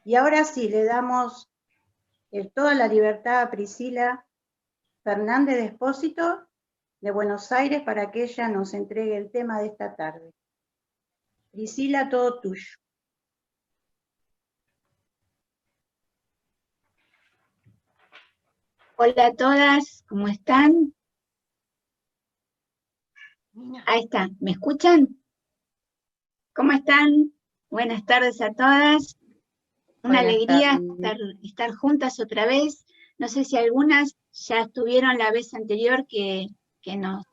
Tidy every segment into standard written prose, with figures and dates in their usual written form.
Y ahora sí, le damos toda la libertad a Priscila Fernández de Espósito de Buenos Aires para que ella nos entregue el tema de esta tarde. Priscila, todo tuyo. Hola a todas, ¿cómo están? Ahí está, ¿me escuchan? ¿Cómo están? Buenas tardes a todas. Una alegría estar juntas otra vez. No sé si algunas ya estuvieron la vez anterior que nos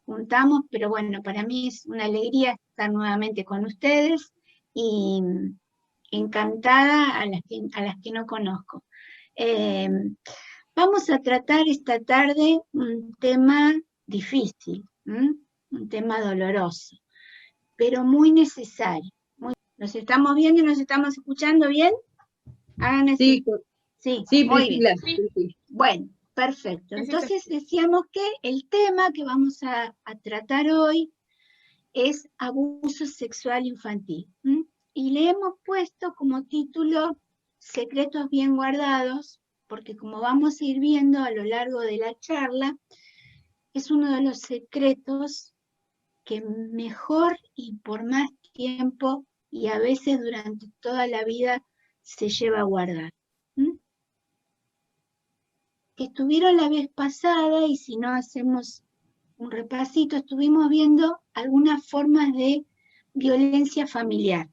juntamos, pero bueno, para mí es una alegría estar nuevamente con ustedes y encantada a las que no conozco. Vamos a tratar esta tarde un tema difícil, un tema doloroso, pero muy necesario. ¿Nos estamos viendo y nos estamos escuchando bien? Sí, sí, muy bien. Sí. Bueno, perfecto. Entonces decíamos que el tema que vamos a tratar hoy es abuso sexual infantil. Y le hemos puesto como título Secretos bien guardados, porque como vamos a ir viendo a lo largo de la charla, es uno de los secretos que mejor y por más tiempo y a veces durante toda la vida se lleva a guardar. Que estuvieron la vez pasada, y si no hacemos un repasito, estuvimos viendo algunas formas de violencia familiar.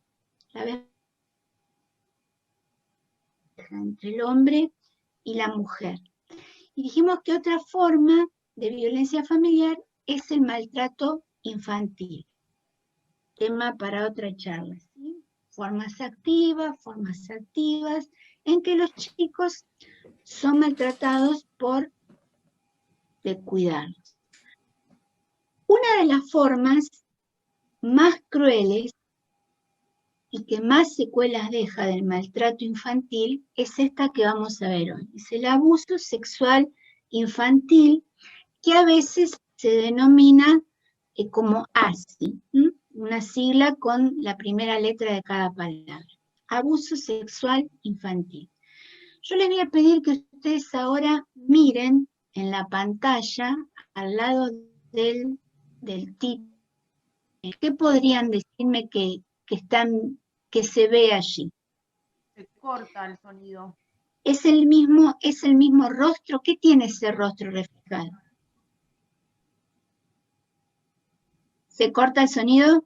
La vez entre el hombre y la mujer. Y dijimos que otra forma de violencia familiar es el maltrato infantil. Tema para otra charla, ¿sí? Formas activas, en que los chicos son maltratados por descuidarlos. Una de las formas más crueles y que más secuelas deja del maltrato infantil es esta que vamos a ver hoy. Es el abuso sexual infantil, que a veces se denomina como ASI, una sigla con la primera letra de cada palabra. Abuso sexual infantil. Yo les voy a pedir que ustedes ahora miren en la pantalla al lado del título. ¿Qué podrían decirme que se ve allí? Se corta el sonido. Es el mismo rostro. ¿Qué tiene ese rostro reflejado? ¿Se corta el sonido?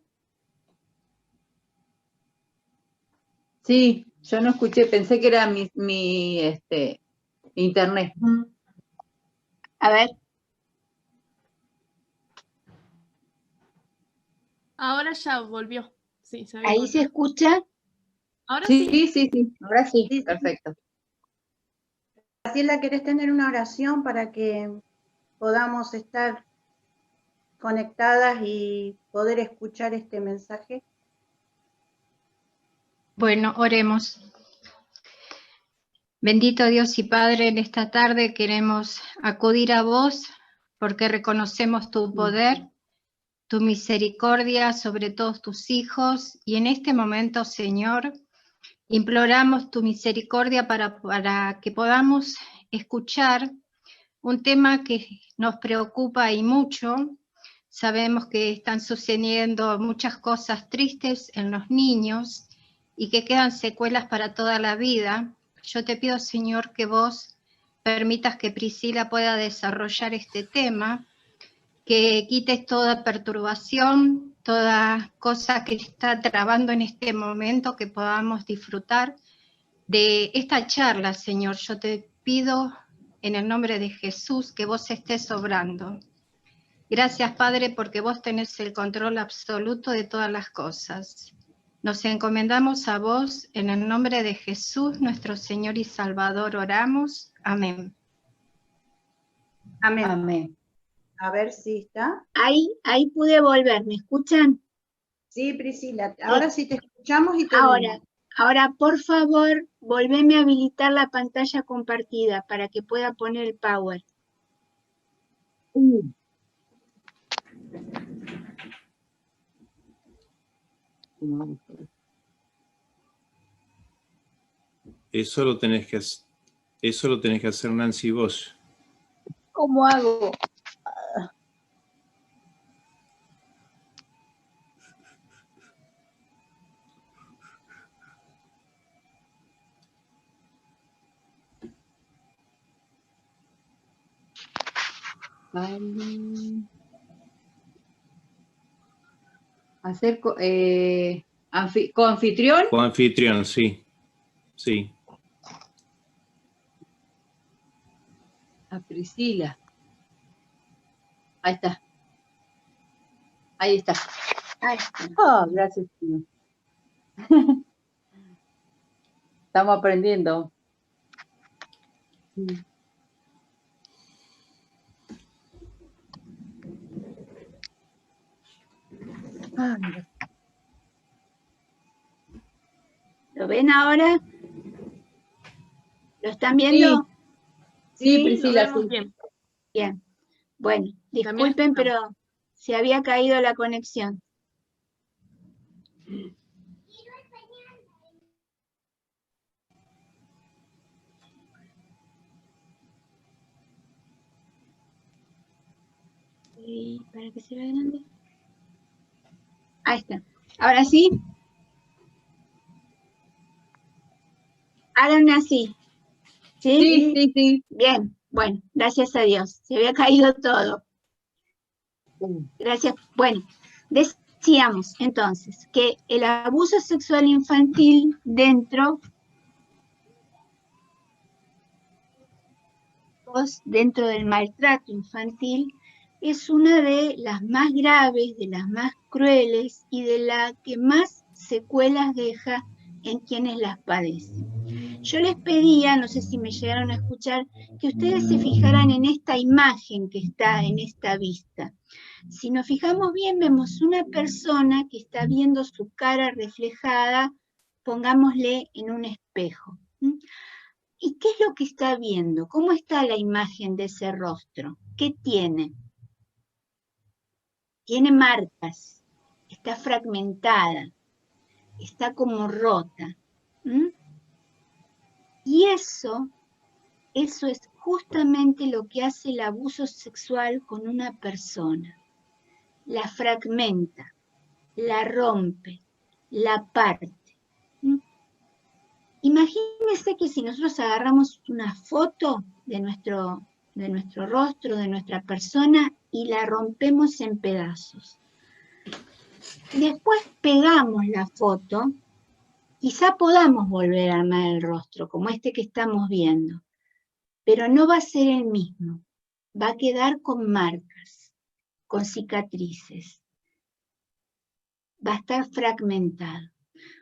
Sí, yo no escuché, pensé que era mi internet. A ver. Ahora ya volvió. Sí, se ¿Ahí se escucha? Ahora sí. Ahora sí, perfecto. Graciela, ¿querés tener una oración para que podamos estar conectadas y poder escuchar este mensaje? Bueno, oremos. Bendito Dios y Padre, en esta tarde queremos acudir a vos porque reconocemos tu poder, tu misericordia sobre todos tus hijos, y en este momento, Señor, imploramos tu misericordia para que podamos escuchar un tema que nos preocupa y mucho. Sabemos que están sucediendo muchas cosas tristes en los niños y que quedan secuelas para toda la vida. Yo te pido, Señor, que vos permitas que Priscila pueda desarrollar este tema, que quites toda perturbación, toda cosa que está trabando en este momento, que podamos disfrutar de esta charla, Señor. Yo te pido en el nombre de Jesús que vos estés obrando. Gracias, Padre, porque vos tenés el control absoluto de todas las cosas. Nos encomendamos a vos, en el nombre de Jesús, nuestro Señor y Salvador, oramos. Amén. Amén. Amén. A ver si está. Ahí pude volver, ¿me escuchan? Sí, Priscila, ahora sí te escuchamos y te vemos. Ahora, por favor, volveme a habilitar la pantalla compartida para que pueda poner el power. Eso lo tenés que hacer, Nancy, vos. ¿Cómo hago? Hacer coanfitrión. Coanfitrión, sí. Sí. A Priscila. Ahí está. Ahí está. Ahí está. Oh, gracias, tío. Estamos aprendiendo. Ah, mira. ¿Lo ven ahora? ¿Lo están viendo? Sí, lo Priscila, vemos sí. bien. Bien. Bueno, También disculpen, estamos. pero se había caído la conexión. Y para que se vea grande. Ahí está. Ahora sí. Hagan así. ¿Sí? Sí, sí, sí. Bien. Bueno, gracias a Dios. Se había caído todo. Gracias. Bueno, decíamos entonces que el abuso sexual infantil dentro del maltrato infantil es una de las más graves, de las más crueles y de la que más secuelas deja en quienes las padecen. Yo les pedía, no sé si me llegaron a escuchar, que ustedes se fijaran en esta imagen que está en esta vista. Si nos fijamos bien, vemos una persona que está viendo su cara reflejada, pongámosle en un espejo. ¿Y qué es lo que está viendo? ¿Cómo está la imagen de ese rostro? ¿Qué tiene? Tiene marcas, está fragmentada, está como rota. Y eso es justamente lo que hace el abuso sexual con una persona. La fragmenta, la rompe, la parte. Imagínense que si nosotros agarramos una foto de nuestro rostro, de nuestra persona, y la rompemos en pedazos. Después pegamos la foto, quizá podamos volver a armar el rostro, como este que estamos viendo, pero no va a ser el mismo. Va a quedar con marcas, con cicatrices. Va a estar fragmentado.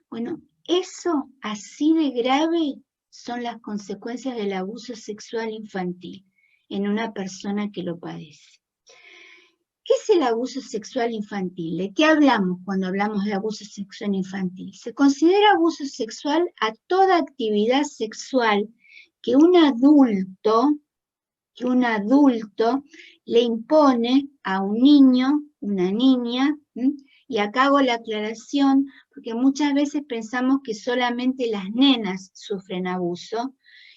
Bueno, eso así de grave son las consecuencias del abuso sexual infantil en una persona que lo padece. ¿Qué es el abuso sexual infantil? ¿De qué hablamos cuando hablamos de abuso sexual infantil? Se considera abuso sexual a toda actividad sexual que un adulto le impone a un niño, una niña, y acá hago la aclaración porque muchas veces pensamos que solamente las nenas sufren abuso,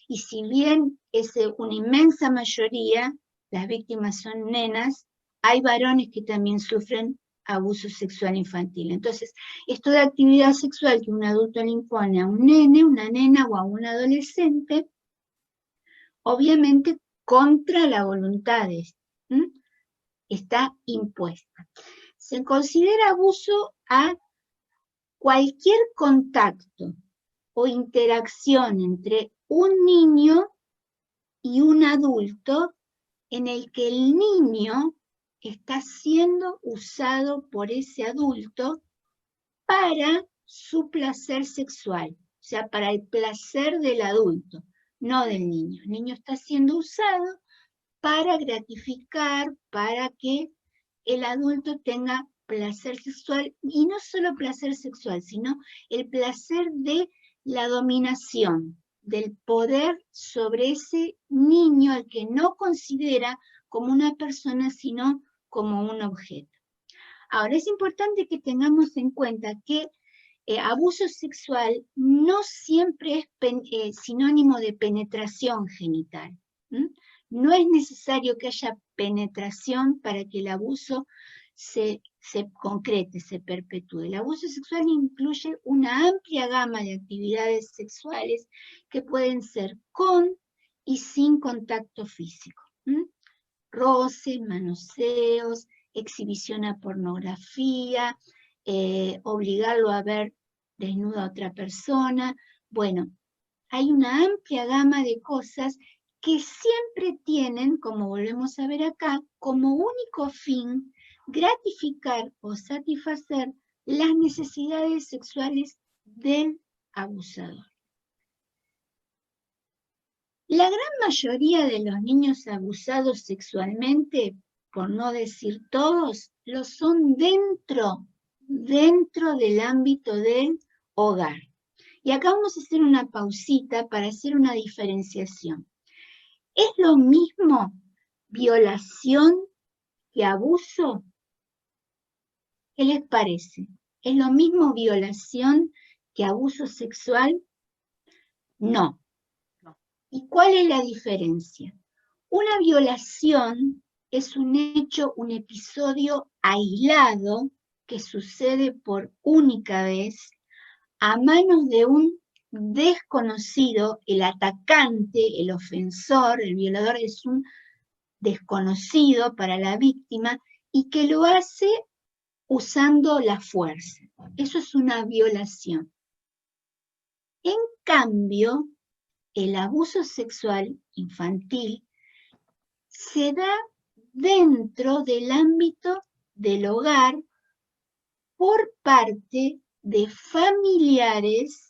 y si bien es una inmensa mayoría, las víctimas son nenas, hay varones que también sufren abuso sexual infantil. Entonces, esto de actividad sexual que un adulto le impone a un nene, una nena o a un adolescente, obviamente contra la voluntad de este, está impuesta. Se considera abuso a cualquier contacto o interacción entre un niño y un adulto en el que el niño está siendo usado por ese adulto para su placer sexual, o sea, para el placer del adulto, no del niño. El niño está siendo usado para gratificar, para que el adulto tenga placer sexual, y no solo placer sexual, sino el placer de la dominación, del poder sobre ese niño al que no considera como una persona, sino como un objeto. Ahora, es importante que tengamos en cuenta que abuso sexual no siempre es sinónimo de penetración genital. No es necesario que haya penetración para que el abuso se concrete, se perpetúe. El abuso sexual incluye una amplia gama de actividades sexuales que pueden ser con y sin contacto físico. Roces, manoseos, exhibición a pornografía, obligarlo a ver desnuda a otra persona. Bueno, hay una amplia gama de cosas que siempre tienen, como volvemos a ver acá, como único fin gratificar o satisfacer las necesidades sexuales del abusador. La gran mayoría de los niños abusados sexualmente, por no decir todos, lo son dentro del ámbito del hogar. Y acá vamos a hacer una pausita para hacer una diferenciación. ¿Es lo mismo violación que abuso? ¿Qué les parece? ¿Es lo mismo violación que abuso sexual? No. ¿Y cuál es la diferencia? Una violación es un hecho, un episodio aislado que sucede por única vez a manos de un desconocido. El atacante, el ofensor, el violador es un desconocido para la víctima y que lo hace usando la fuerza. Eso es una violación. En cambio, el abuso sexual infantil se da dentro del ámbito del hogar por parte de familiares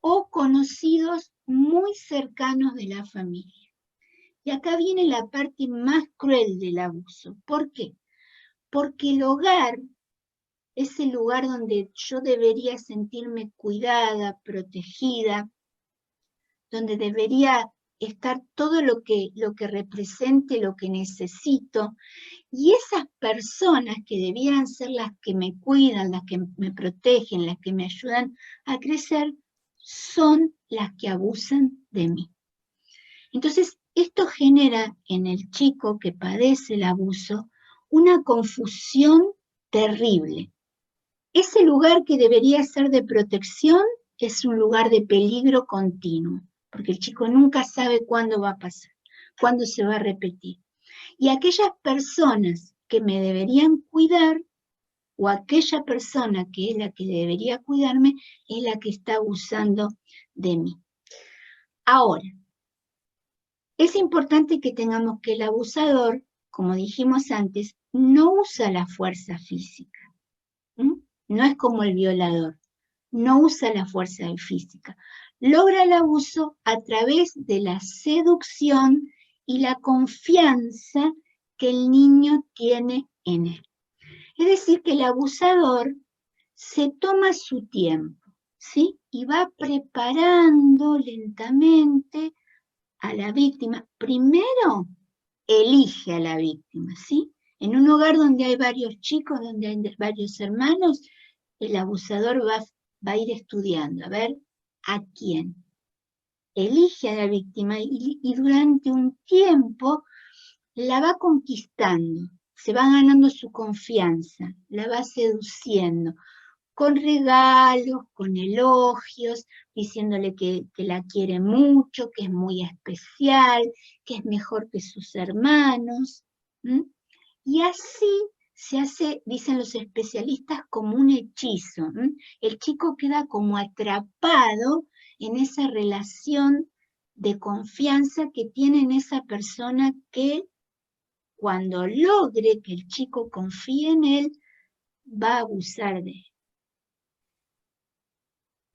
o conocidos muy cercanos de la familia. Y acá viene la parte más cruel del abuso. ¿Por qué? Porque el hogar es el lugar donde yo debería sentirme cuidada, protegida, donde debería estar todo lo que represente lo que necesito. Y esas personas que debieran ser las que me cuidan, las que me protegen, las que me ayudan a crecer, son las que abusan de mí. Entonces, esto genera en el chico que padece el abuso una confusión terrible. Ese lugar que debería ser de protección es un lugar de peligro continuo, porque el chico nunca sabe cuándo va a pasar, cuándo se va a repetir. Y aquellas personas que me deberían cuidar, o aquella persona que es la que debería cuidarme, es la que está abusando de mí. Ahora, es importante que tengamos que el abusador, como dijimos antes, no usa la fuerza física. No es como el violador, no usa la fuerza física. Logra el abuso a través de la seducción y la confianza que el niño tiene en él. Es decir, que el abusador se toma su tiempo, ¿sí? Y va preparando lentamente a la víctima. Primero, elige a la víctima, ¿sí? En un hogar donde hay varios chicos, donde hay varios hermanos, el abusador va a ir estudiando, a ver a quién. Elige a la víctima y durante un tiempo la va conquistando, se va ganando su confianza, la va seduciendo, con regalos, con elogios, diciéndole que la quiere mucho, que es muy especial, que es mejor que sus hermanos. Y así se hace, dicen los especialistas, como un hechizo. El chico queda como atrapado en esa relación de confianza que tiene en esa persona que cuando logre que el chico confíe en él, va a abusar de él.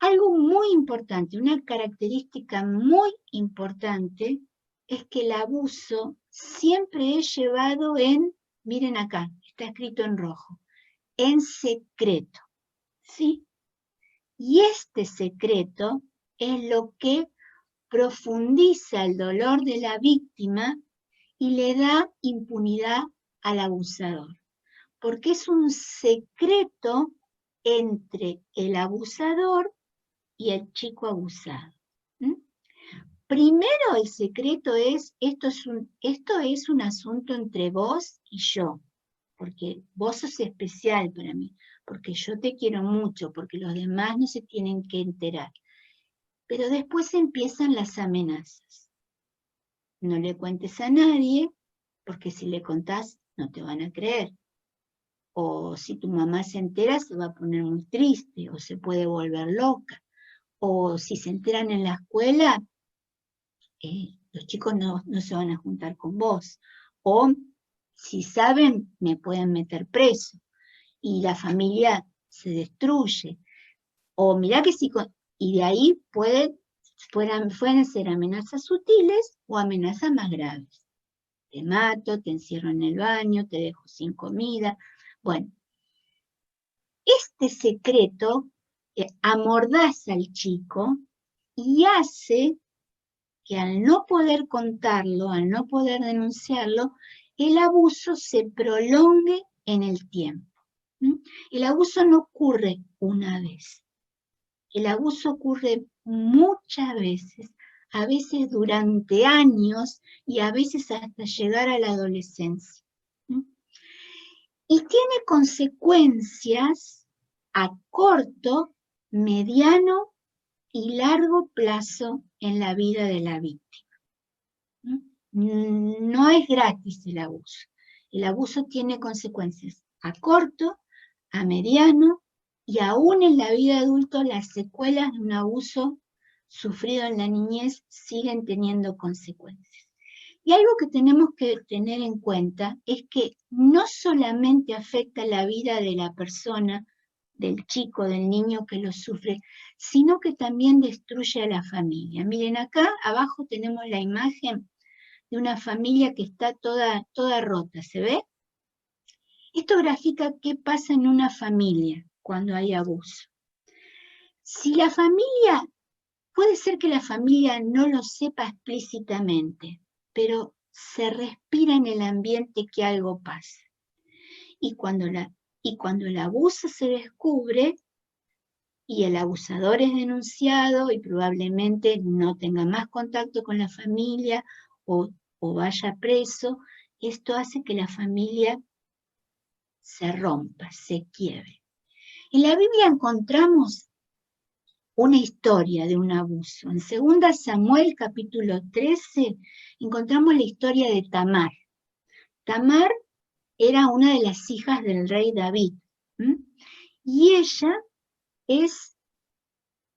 Algo muy importante, una característica muy importante, es que el abuso siempre es llevado en, miren acá, está escrito en rojo, en secreto, ¿sí? Y este secreto es lo que profundiza el dolor de la víctima y le da impunidad al abusador, porque es un secreto entre el abusador y el chico abusado. Primero el secreto es, esto es un asunto entre vos y yo, porque vos sos especial para mí, porque yo te quiero mucho, porque los demás no se tienen que enterar. Pero después empiezan las amenazas. No le cuentes a nadie, porque si le contás no te van a creer. O si tu mamá se entera se va a poner muy triste, o se puede volver loca. O si se enteran en la escuela, los chicos no se van a juntar con vos. O si saben, me pueden meter preso. Y la familia se destruye. O mirá que si... Y de ahí pueden ser amenazas sutiles o amenazas más graves. Te mato, te encierro en el baño, te dejo sin comida. Bueno, este secreto amordaza al chico y hace que al no poder contarlo, al no poder denunciarlo, el abuso se prolongue en el tiempo. El abuso no ocurre una vez. El abuso ocurre muchas veces, a veces durante años y a veces hasta llegar a la adolescencia. Y tiene consecuencias a corto, mediano y largo plazo en la vida de la víctima. No es gratis el abuso. El abuso tiene consecuencias a corto, a mediano y aún en la vida adulta las secuelas de un abuso sufrido en la niñez siguen teniendo consecuencias. Y algo que tenemos que tener en cuenta es que no solamente afecta la vida de la persona, del chico, del niño que lo sufre, sino que también destruye a la familia. Miren, acá abajo tenemos la imagen de una familia que está toda rota, ¿se ve? Esto grafica qué pasa en una familia cuando hay abuso. Si la familia, puede ser que la familia no lo sepa explícitamente, pero se respira en el ambiente que algo pasa. Y cuando el abuso se descubre y el abusador es denunciado y probablemente no tenga más contacto con la familia o vaya preso, esto hace que la familia se rompa, se quiebre. En la Biblia encontramos una historia de un abuso. En 2 Samuel capítulo 13 encontramos la historia de Tamar. Tamar era una de las hijas del rey David. Y ella es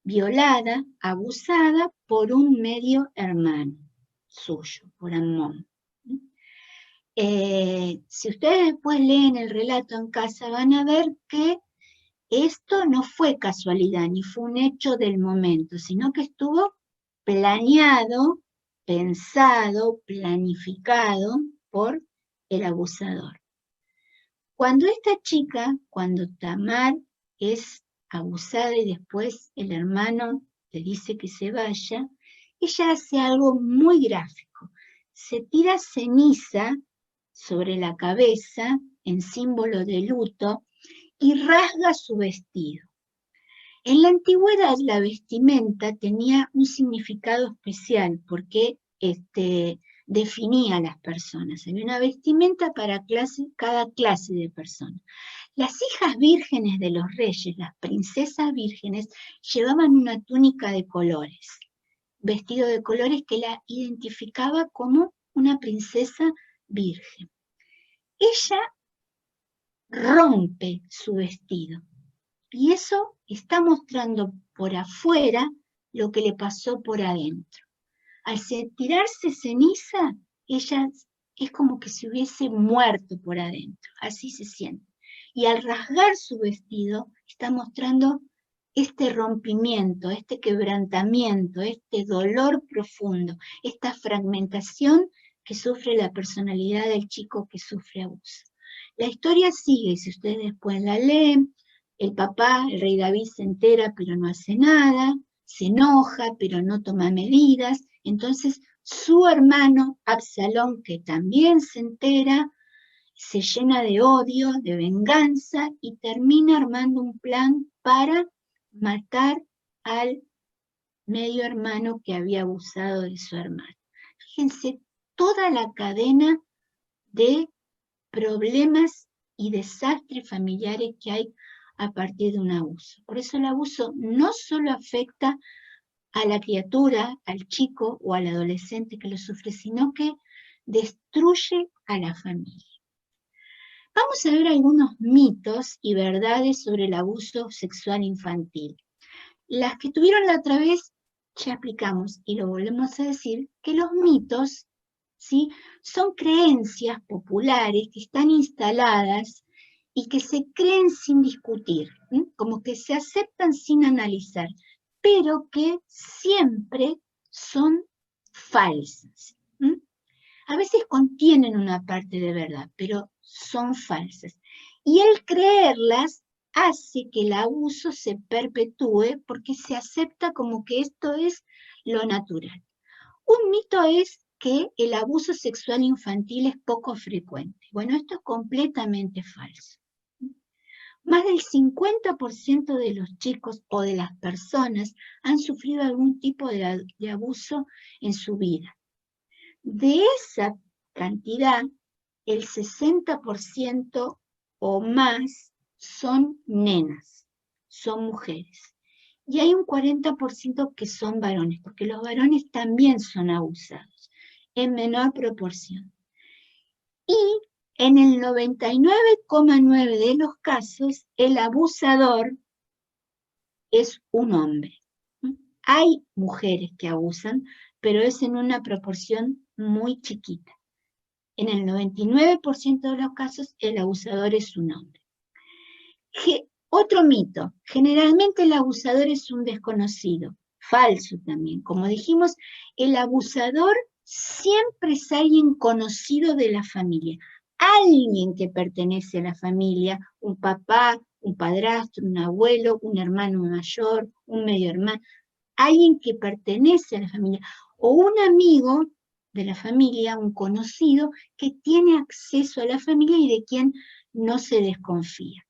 violada, abusada por un medio hermano suyo, por Amnón. Si ustedes después leen el relato en casa, van a ver que esto no fue casualidad, ni fue un hecho del momento, sino que estuvo planeado, pensado, planificado por el abusador. Cuando Tamar es abusada y después el hermano le dice que se vaya, ella hace algo muy gráfico. Se tira ceniza sobre la cabeza en símbolo de luto y rasga su vestido. En la antigüedad la vestimenta tenía un significado especial porque definía a las personas. Había una vestimenta para cada clase de persona. Las hijas vírgenes de los reyes, las princesas vírgenes, llevaban una túnica de colores, vestido de colores que la identificaba como una princesa virgen. Ella rompe su vestido y eso está mostrando por afuera lo que le pasó por adentro. Al tirarse ceniza, ella es como que se hubiese muerto por adentro, así se siente. Y al rasgar su vestido, está mostrando este rompimiento, este quebrantamiento, este dolor profundo, esta fragmentación que sufre la personalidad del chico que sufre abuso. La historia sigue, si ustedes después la leen, el papá, el rey David, se entera pero no hace nada, se enoja pero no toma medidas, entonces su hermano Absalón, que también se entera, se llena de odio, de venganza y termina armando un plan para matar al medio hermano que había abusado de su hermano. Fíjense toda la cadena de problemas y desastres familiares que hay a partir de un abuso. Por eso el abuso no solo afecta a la criatura, al chico o al adolescente que lo sufre, sino que destruye a la familia. Vamos a ver algunos mitos y verdades sobre el abuso sexual infantil. Las que tuvieron la otra vez ya explicamos y lo volvemos a decir, que los mitos, ¿sí?, son creencias populares que están instaladas y que se creen sin discutir, ¿sí?, como que se aceptan sin analizar, pero que siempre son falsas. ¿Sí? A veces contienen una parte de verdad, pero son falsas. Y el creerlas hace que el abuso se perpetúe porque se acepta como que esto es lo natural. Un mito es que el abuso sexual infantil es poco frecuente. Bueno, esto es completamente falso. Más del 50% de los chicos o de las personas han sufrido algún tipo de abuso en su vida. De esa cantidad, el 60% o más son nenas, son mujeres. Y hay un 40% que son varones, porque los varones también son abusados, en menor proporción. Y en el 99,9% de los casos, el abusador es un hombre. Hay mujeres que abusan, pero es en una proporción muy chiquita. En el 99% de los casos, el abusador es un hombre. Otro mito, generalmente el abusador es un desconocido. Falso también. Como dijimos, el abusador siempre es alguien conocido de la familia. Alguien que pertenece a la familia, un papá, un padrastro, un abuelo, un hermano mayor, un medio hermano. Alguien que pertenece a la familia. O un amigo de la familia, un conocido, que tiene acceso a la familia y de quien no se desconfía.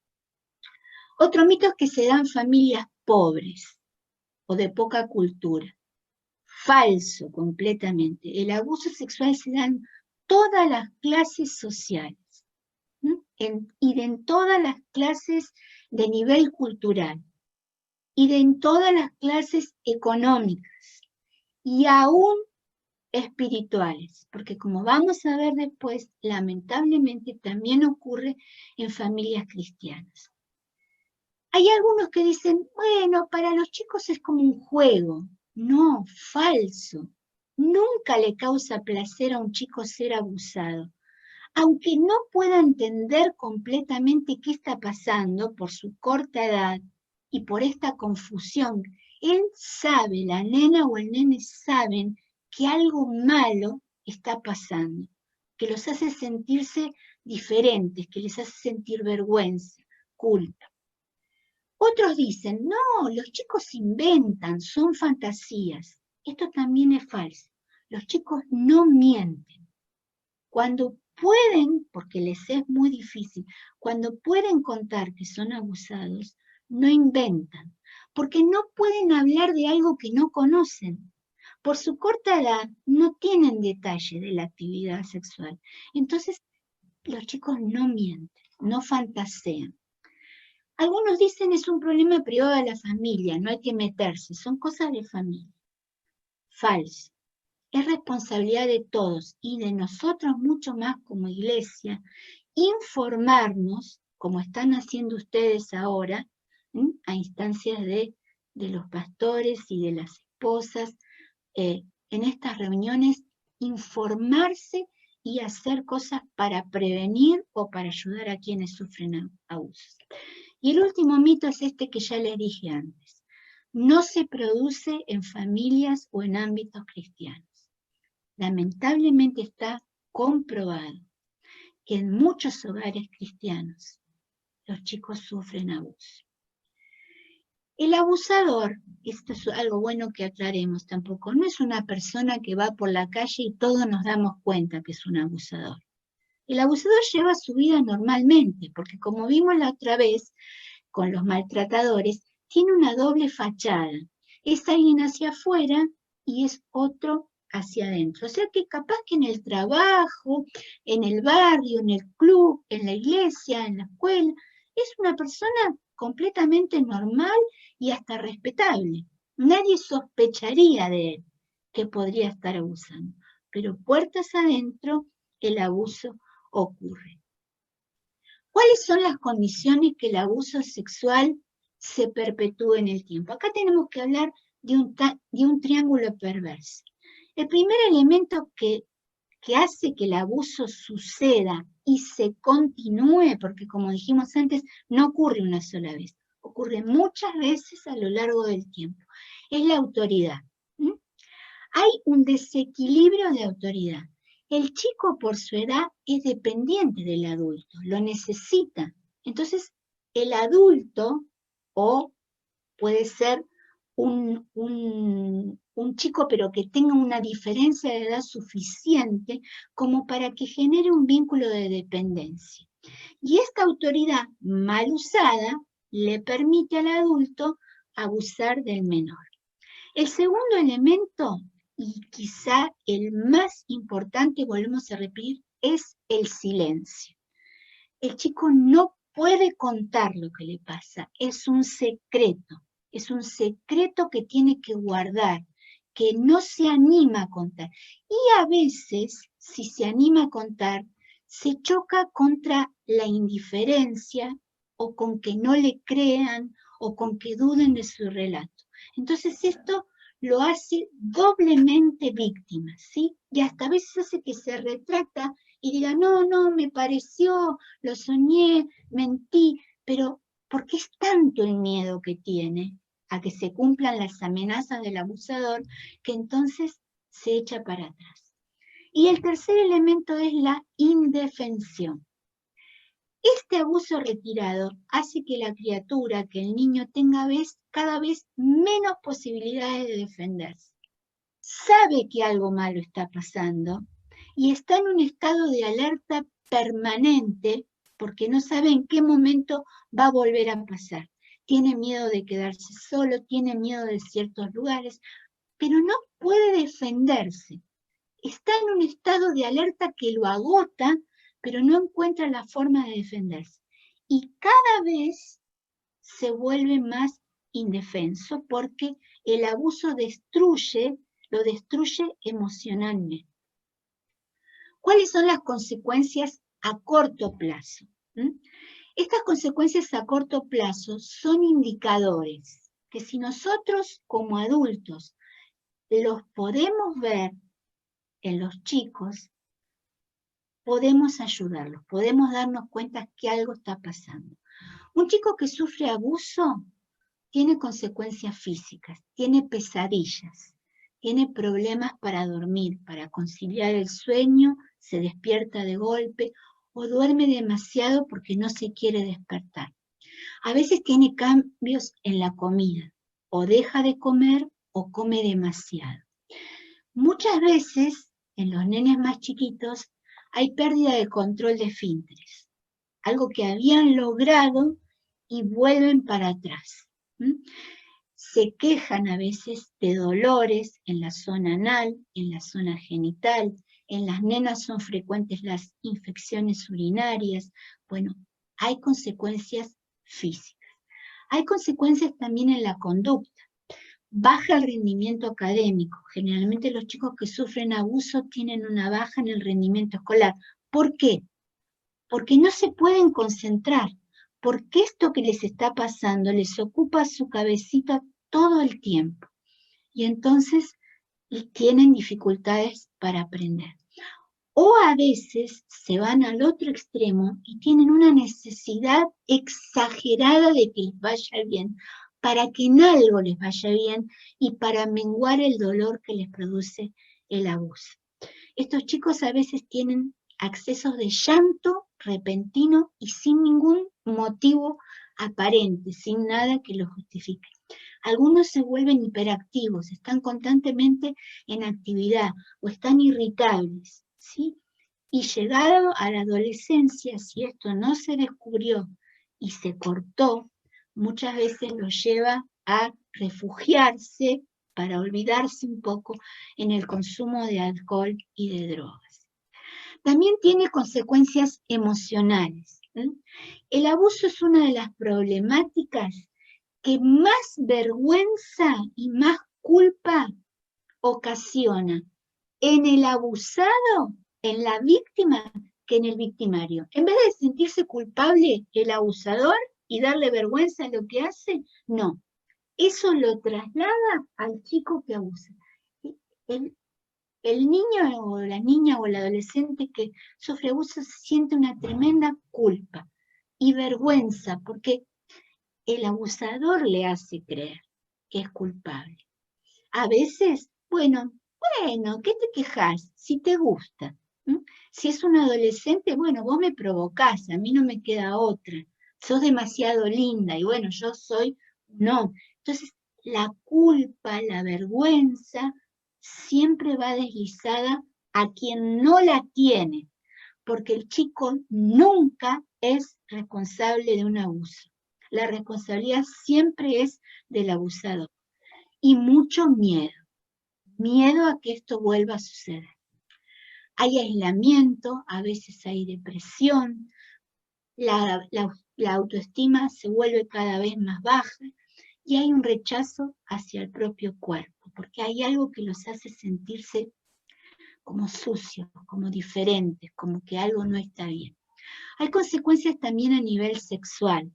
Otro mito es que se dan familias pobres o de poca cultura. Falso completamente. El abuso sexual se da en todas las clases sociales, ¿no? Y en todas las clases de nivel cultural y en todas las clases económicas y aún espirituales, porque como vamos a ver después, lamentablemente también ocurre en familias cristianas. Hay algunos que dicen, bueno, para los chicos es como un juego. No, falso. Nunca le causa placer a un chico ser abusado. Aunque no pueda entender completamente qué está pasando por su corta edad y por esta confusión, él sabe, la nena o el nene saben que algo malo está pasando, que los hace sentirse diferentes, que les hace sentir vergüenza, culpa. Otros dicen, no, los chicos inventan, son fantasías. Esto también es falso. Los chicos no mienten. Cuando pueden, porque les es muy difícil, cuando pueden contar que son abusados, no inventan, porque no pueden hablar de algo que no conocen. Por su corta edad no tienen detalle de la actividad sexual. Entonces, los chicos no mienten, no fantasean. Algunos dicen es un problema privado de la familia, no hay que meterse, son cosas de familia. Falso. Es responsabilidad de todos y de nosotros mucho más como iglesia, informarnos, como están haciendo ustedes ahora, a instancias de los pastores y de las esposas, en estas reuniones, informarse y hacer cosas para prevenir o para ayudar a quienes sufren abusos. Y el último mito es este que ya les dije antes. No se produce en familias o en ámbitos cristianos. Lamentablemente está comprobado que en muchos hogares cristianos los chicos sufren abuso. El abusador, esto es algo bueno que aclaremos tampoco, no es una persona que va por la calle y todos nos damos cuenta que es un abusador. El abusador lleva su vida normalmente, porque como vimos la otra vez con los maltratadores, tiene una doble fachada. Es alguien hacia afuera y es otro hacia adentro. O sea que capaz que en el trabajo, en el barrio, en el club, en la iglesia, en la escuela, es una persona completamente normal y hasta respetable. Nadie sospecharía de él que podría estar abusando, pero puertas adentro el abuso ocurre. ¿Cuáles son las condiciones que el abuso sexual se perpetúe en el tiempo? Acá tenemos que hablar de un triángulo perverso. El primer elemento que hace que el abuso suceda y se continúe, porque como dijimos antes, no ocurre una sola vez, ocurre muchas veces a lo largo del tiempo, es la autoridad. Hay un desequilibrio de autoridad. El chico por su edad es dependiente del adulto, lo necesita. Entonces, el adulto, o puede ser un chico pero que tenga una diferencia de edad suficiente como para que genere un vínculo de dependencia. Y esta autoridad mal usada le permite al adulto abusar del menor. El segundo elemento, y quizá el más importante, volvemos a repetir, es el silencio. El chico no puede contar lo que le pasa, es un secreto que tiene que guardar, que no se anima a contar. Y a veces, si se anima a contar, se choca contra la indiferencia, o con que no le crean, o con que duden de su relato. Entonces esto lo hace doblemente víctima, ¿sí? Y hasta a veces hace que se retracta y diga, no, me pareció, lo soñé, mentí, pero ¿por qué es tanto el miedo que tiene a que se cumplan las amenazas del abusador que entonces se echa para atrás? Y el tercer elemento es la indefensión. Este abuso retirado hace que la criatura, que el niño tenga cada vez menos posibilidades de defenderse. Sabe que algo malo está pasando y está en un estado de alerta permanente porque no sabe en qué momento va a volver a pasar. Tiene miedo de quedarse solo, tiene miedo de ciertos lugares, pero no puede defenderse. Está en un estado de alerta que lo agota, pero no encuentra la forma de defenderse. Y cada vez se vuelve más indefenso porque el abuso lo destruye emocionalmente. ¿Cuáles son las consecuencias a corto plazo? Estas consecuencias a corto plazo son indicadores que si nosotros como adultos los podemos ver en los chicos, podemos ayudarlos, podemos darnos cuenta que algo está pasando. Un chico que sufre abuso tiene consecuencias físicas, tiene pesadillas, tiene problemas para dormir, para conciliar el sueño, se despierta de golpe o duerme demasiado porque no se quiere despertar. A veces tiene cambios en la comida, o deja de comer o come demasiado. Muchas veces en los nenes más chiquitos hay pérdida de control de esfínteres, algo que habían logrado y vuelven para atrás. Se quejan a veces de dolores en la zona anal, en la zona genital. En las nenas son frecuentes las infecciones urinarias. Bueno, hay consecuencias físicas. Hay consecuencias también en la conducta. Baja el rendimiento académico. Generalmente los chicos que sufren abuso tienen una baja en el rendimiento escolar. ¿Por qué? Porque no se pueden concentrar. Porque esto que les está pasando les ocupa su cabecita todo el tiempo. Y entonces tienen dificultades para aprender. O a veces se van al otro extremo y tienen una necesidad exagerada de que les vaya bien, para que en algo les vaya bien y para menguar el dolor que les produce el abuso. Estos chicos a veces tienen accesos de llanto repentino y sin ningún motivo aparente, sin nada que lo justifique. Algunos se vuelven hiperactivos, están constantemente en actividad o están irritables, ¿sí? Y llegado a la adolescencia, si esto no se descubrió y se cortó, muchas veces lo lleva a refugiarse para olvidarse un poco en el consumo de alcohol y de drogas. También tiene consecuencias emocionales. El abuso es una de las problemáticas que más vergüenza y más culpa ocasiona en el abusado, en la víctima, que en el victimario. En vez de sentirse culpable el abusador y darle vergüenza a lo que hace, no. Eso lo traslada al chico que abusa. El niño o la niña o el adolescente que sufre abuso siente una tremenda culpa y vergüenza porque el abusador le hace creer que es culpable. A veces, bueno, ¿qué te quejas? Si te gusta. Si es un adolescente, bueno, vos me provocás, a mí no me queda otra. Sos demasiado linda y bueno, yo soy no. Entonces, la culpa, la vergüenza, siempre va deslizada a quien no la tiene, porque el chico nunca es responsable de un abuso. La responsabilidad siempre es del abusador. Y mucho miedo. Miedo a que esto vuelva a suceder. Hay aislamiento, a veces hay depresión, la autoestima se vuelve cada vez más baja y hay un rechazo hacia el propio cuerpo, porque hay algo que los hace sentirse como sucios, como diferentes, como que algo no está bien. Hay consecuencias también a nivel sexual.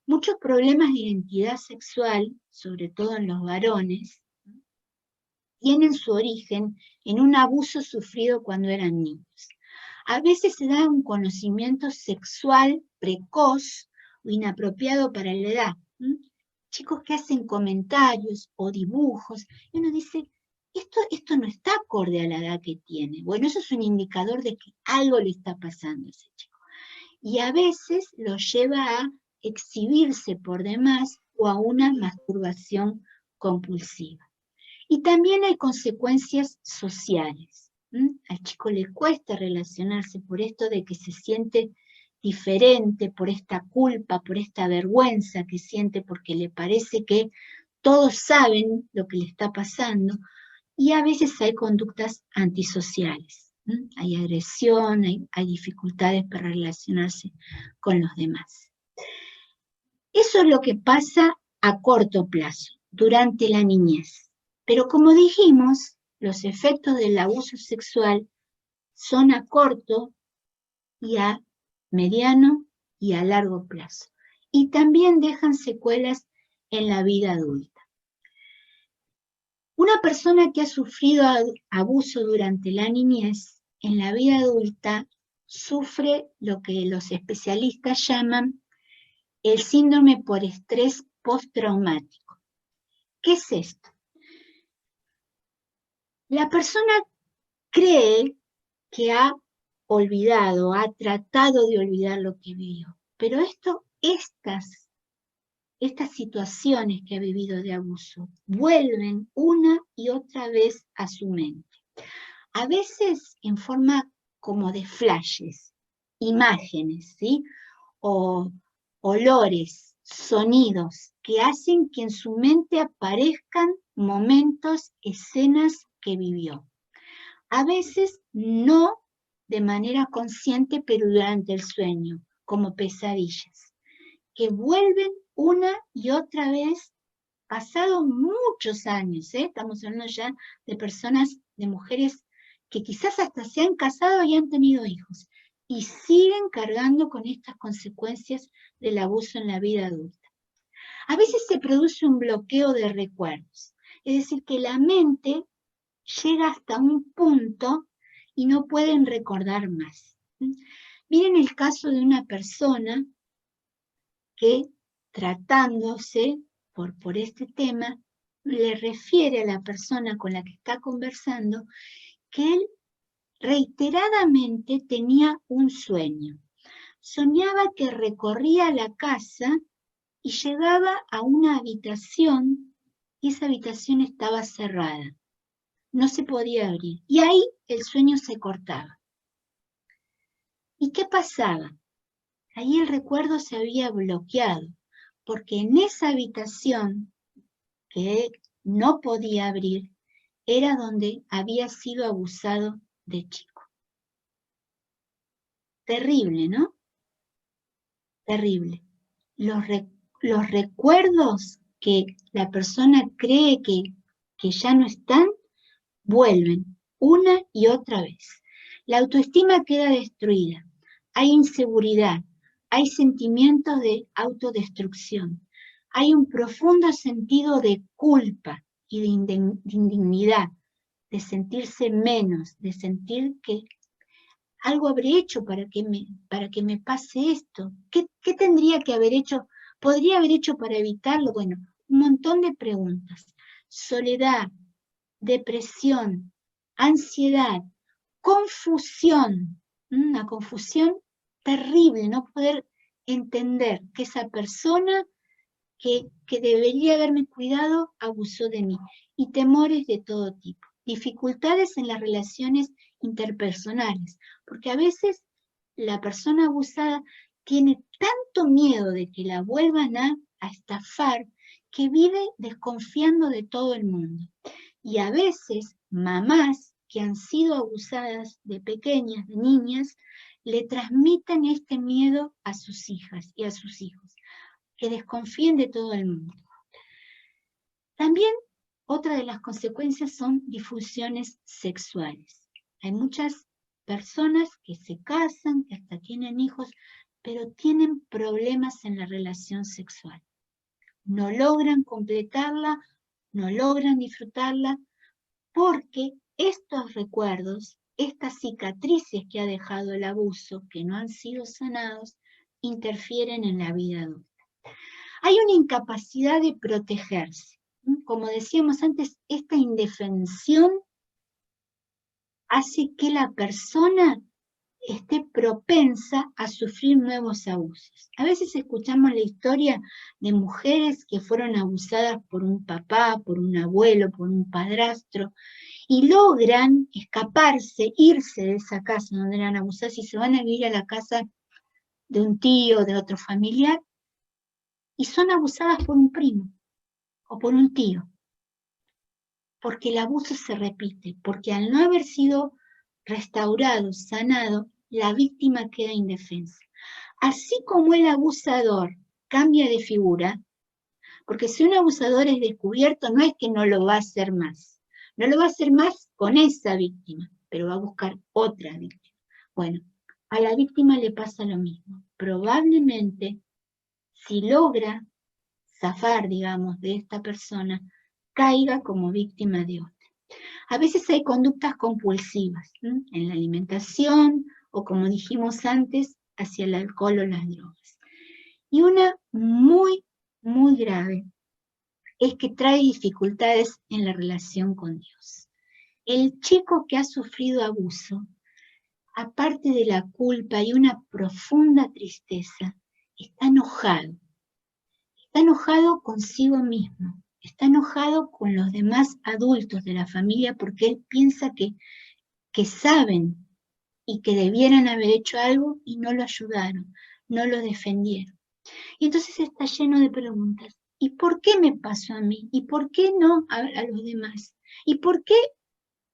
Muchos problemas de identidad sexual, sobre todo en los varones, tienen su origen en un abuso sufrido cuando eran niños. A veces se da un conocimiento sexual precoz o inapropiado para la edad. Chicos que hacen comentarios o dibujos, y uno dice, esto no está acorde a la edad que tiene. Bueno, eso es un indicador de que algo le está pasando a ese chico. Y a veces lo lleva a exhibirse por demás o a una masturbación compulsiva. Y también hay consecuencias sociales. Al chico le cuesta relacionarse por esto de que se siente diferente, por esta culpa, por esta vergüenza que siente, porque le parece que todos saben lo que le está pasando, y a veces hay conductas antisociales. Hay agresión, hay dificultades para relacionarse con los demás. Eso es lo que pasa a corto plazo, durante la niñez. Pero como dijimos, los efectos del abuso sexual son a corto y a mediano y a largo plazo. Y también dejan secuelas en la vida adulta. Una persona que ha sufrido abuso durante la niñez, en la vida adulta, sufre lo que los especialistas llaman el síndrome por estrés postraumático. ¿Qué es esto? La persona cree que ha olvidado, ha tratado de olvidar lo que vivió, pero estas situaciones que ha vivido de abuso vuelven una y otra vez a su mente. A veces en forma como de flashes, imágenes, ¿sí? O olores, sonidos, que hacen que en su mente aparezcan momentos, escenas que vivió. A veces no de manera consciente, pero durante el sueño, como pesadillas, que vuelven una y otra vez, pasado muchos años, estamos hablando ya de personas, de mujeres que quizás hasta se han casado y han tenido hijos, y siguen cargando con estas consecuencias del abuso en la vida adulta. A veces se produce un bloqueo de recuerdos, es decir, que la mente llega hasta un punto y no pueden recordar más. Miren el caso de una persona que, tratándose por este tema, le refiere a la persona con la que está conversando que él reiteradamente tenía un sueño. Soñaba que recorría la casa y llegaba a una habitación y esa habitación estaba cerrada. No se podía abrir. Y ahí el sueño se cortaba. ¿Y qué pasaba? Ahí el recuerdo se había bloqueado, porque en esa habitación que no podía abrir, era donde había sido abusado de chico. Terrible, ¿no? Terrible. Los recuerdos que la persona cree que ya no están, vuelven una y otra vez. La autoestima queda destruida. Hay inseguridad, hay sentimientos de autodestrucción, hay un profundo sentido de culpa y de indignidad, de sentirse menos, de sentir que algo habré hecho para que me pase esto. ¿Qué tendría que haber hecho? ¿Podría haber hecho para evitarlo? Bueno, un montón de preguntas. Soledad, depresión, ansiedad, confusión. Una confusión terrible, no poder entender que esa persona que debería haberme cuidado abusó de mí. Y temores de todo tipo. Dificultades en las relaciones interpersonales, porque a veces la persona abusada tiene tanto miedo de que la vuelvan a estafar que vive desconfiando de todo el mundo. Y a veces mamás que han sido abusadas de pequeñas, de niñas, le transmiten este miedo a sus hijas y a sus hijos, que desconfíen de todo el mundo. También otra de las consecuencias son disfunciones sexuales. Hay muchas personas que se casan, que hasta tienen hijos, pero tienen problemas en la relación sexual. No logran completarla, no logran disfrutarla, porque estos recuerdos, estas cicatrices que ha dejado el abuso, que no han sido sanados, interfieren en la vida adulta. Hay una incapacidad de protegerse. Como decíamos antes, esta indefensión hace que la persona esté propensa a sufrir nuevos abusos. A veces escuchamos la historia de mujeres que fueron abusadas por un papá, por un abuelo, por un padrastro, y logran escaparse, irse de esa casa donde eran abusadas y se van a vivir a la casa de un tío, de otro familiar, y son abusadas por un primo o por un tío, porque el abuso se repite, porque al no haber sido restaurado, sanado, la víctima queda indefensa. Así como el abusador cambia de figura, porque si un abusador es descubierto, no es que no lo va a hacer más. No lo va a hacer más con esa víctima, pero va a buscar otra víctima. Bueno, a la víctima le pasa lo mismo. Probablemente, si logra zafar, digamos, de esta persona, caiga como víctima de otra. A veces hay conductas compulsivas, en la alimentación o, como dijimos antes, hacia el alcohol o las drogas. Y una muy, muy grave es que trae dificultades en la relación con Dios. El chico que ha sufrido abuso, aparte de la culpa y una profunda tristeza, está enojado. Está enojado consigo mismo. Está enojado con los demás adultos de la familia porque él piensa que saben y que debieran haber hecho algo y no lo ayudaron, no lo defendieron. Y entonces está lleno de preguntas. ¿Y por qué me pasó a mí? ¿Y por qué no a los demás? ¿Y por qué?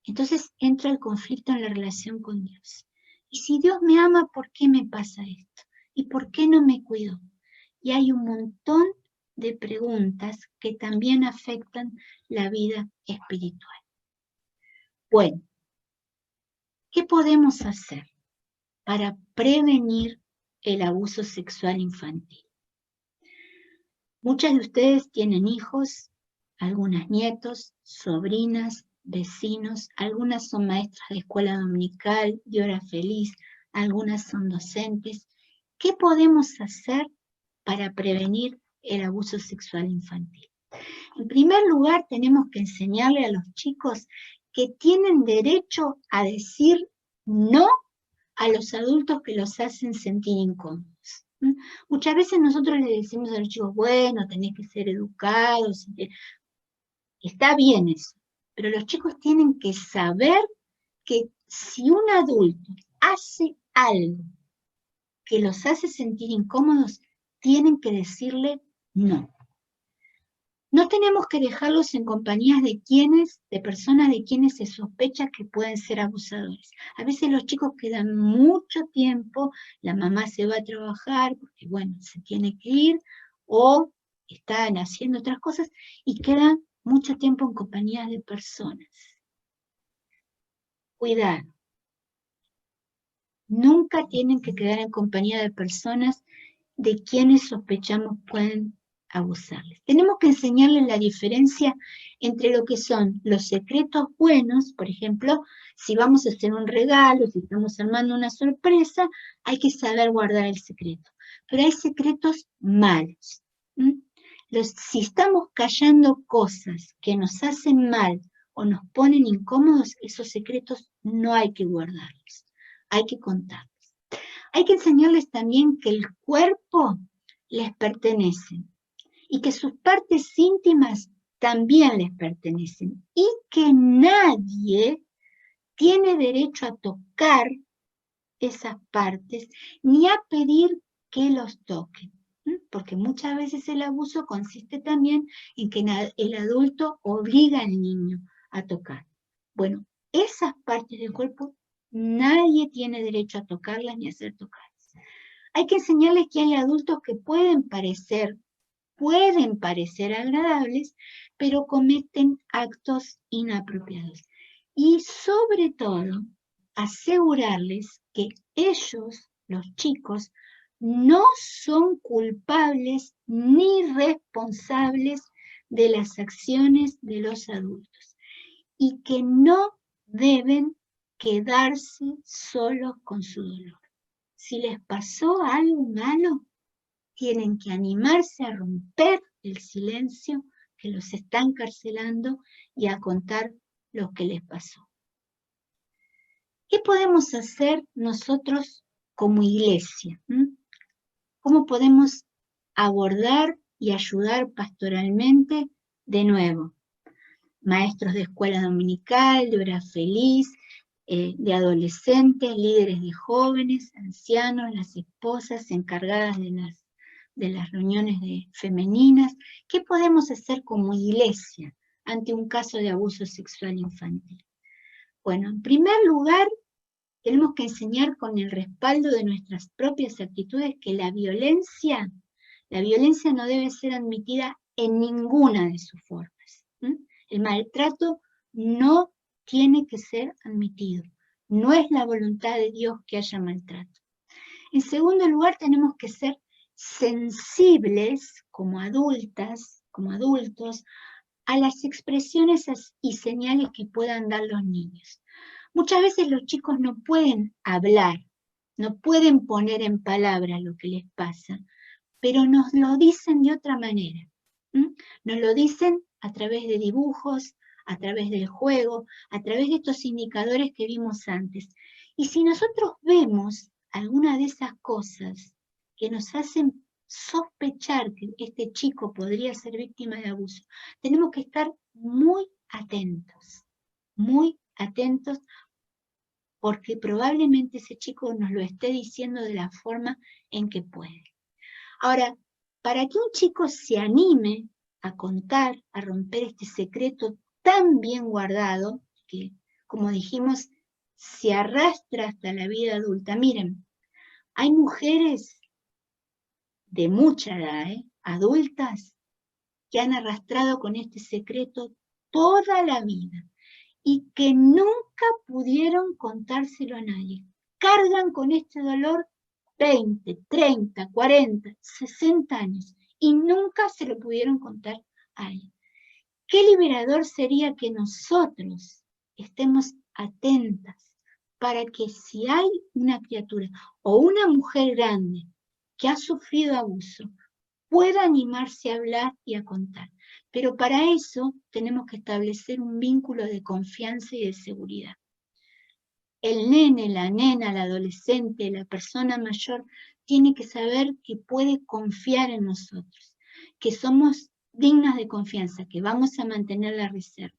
Entonces entra el conflicto en la relación con Dios. Y si Dios me ama, ¿por qué me pasa esto? ¿Y por qué no me cuidó? Y hay un montón de preguntas que también afectan la vida espiritual. Bueno, ¿qué podemos hacer para prevenir el abuso sexual infantil? Muchas de ustedes tienen hijos, algunas nietos, sobrinas, vecinos, algunas son maestras de escuela dominical, de hora feliz, algunas son docentes. ¿Qué podemos hacer para prevenir el abuso sexual infantil? En primer lugar, tenemos que enseñarle a los chicos que tienen derecho a decir no a los adultos que los hacen sentir incómodos. Muchas veces nosotros le decimos a los chicos, bueno, tenés que ser educados. Está bien eso, pero los chicos tienen que saber que si un adulto hace algo que los hace sentir incómodos, tienen que decirle no. No tenemos que dejarlos en compañías de personas de quienes se sospecha que pueden ser abusadores. A veces los chicos quedan mucho tiempo, la mamá se va a trabajar, porque bueno, se tiene que ir, o están haciendo otras cosas, y quedan mucho tiempo en compañías de personas. Cuidado. Nunca tienen que quedar en compañía de personas de quienes sospechamos pueden abusarles. Tenemos que enseñarles la diferencia entre lo que son los secretos buenos, por ejemplo, si vamos a hacer un regalo, si estamos armando una sorpresa, hay que saber guardar el secreto. Pero hay secretos malos. Si estamos callando cosas que nos hacen mal o nos ponen incómodos, esos secretos no hay que guardarlos, hay que contarlos. Hay que enseñarles también que el cuerpo les pertenece y que sus partes íntimas también les pertenecen y que nadie tiene derecho a tocar esas partes ni a pedir que los toquen, porque muchas veces el abuso consiste también en que el adulto obliga al niño a tocar. Bueno, esas partes del cuerpo nadie tiene derecho a tocarlas ni a ser tocadas. Hay que enseñarles que hay adultos que pueden parecer agradables, pero cometen actos inapropiados. Y sobre todo, asegurarles que ellos, los chicos, no son culpables ni responsables de las acciones de los adultos y que no deben quedarse solos con su dolor. Si les pasó algo malo, tienen que animarse a romper el silencio que los está encarcelando y a contar lo que les pasó. ¿Qué podemos hacer nosotros como iglesia? ¿Cómo podemos abordar y ayudar pastoralmente? De nuevo, maestros de escuela dominical, de hora feliz, de adolescentes, líderes de jóvenes, ancianos, las esposas encargadas de las reuniones femeninas. ¿Qué podemos hacer como iglesia ante un caso de abuso sexual infantil? Bueno, en primer lugar, tenemos que enseñar con el respaldo de nuestras propias actitudes que la violencia no debe ser admitida en ninguna de sus formas. El maltrato no tiene que ser admitido. No es la voluntad de Dios que haya maltrato. En segundo lugar, tenemos que ser sensibles como adultas, como adultos, a las expresiones y señales que puedan dar los niños. Muchas veces los chicos no pueden hablar, no pueden poner en palabras lo que les pasa, pero nos lo dicen de otra manera. Nos lo dicen a través de dibujos, a través del juego, a través de estos indicadores que vimos antes. Y si nosotros vemos alguna de esas cosas que nos hacen sospechar que este chico podría ser víctima de abuso, tenemos que estar muy atentos, porque probablemente ese chico nos lo esté diciendo de la forma en que puede. Ahora, para que un chico se anime a contar, a romper este secreto tan bien guardado, que, como dijimos, se arrastra hasta la vida adulta. Miren, hay mujeres de mucha edad, adultas, que han arrastrado con este secreto toda la vida y que nunca pudieron contárselo a nadie. Cargan con este dolor 20, 30, 40, 60 años y nunca se lo pudieron contar a alguien. Qué liberador sería que nosotros estemos atentas para que si hay una criatura o una mujer grande que ha sufrido abuso, pueda animarse a hablar y a contar. Pero para eso tenemos que establecer un vínculo de confianza y de seguridad. El nene, la nena, el adolescente, la persona mayor, tiene que saber que puede confiar en nosotros, que somos dignas de confianza, que vamos a mantener la reserva.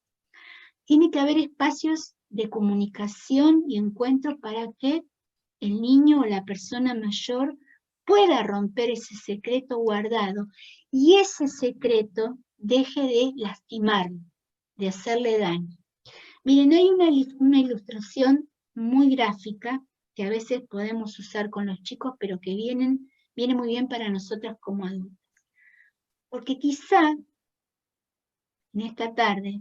Tiene que haber espacios de comunicación y encuentro para que el niño o la persona mayor pueda romper ese secreto guardado y ese secreto deje de lastimarlo, de hacerle daño. Miren, hay una ilustración muy gráfica que a veces podemos usar con los chicos, pero que viene muy bien para nosotras como adultos. Porque quizá en esta tarde,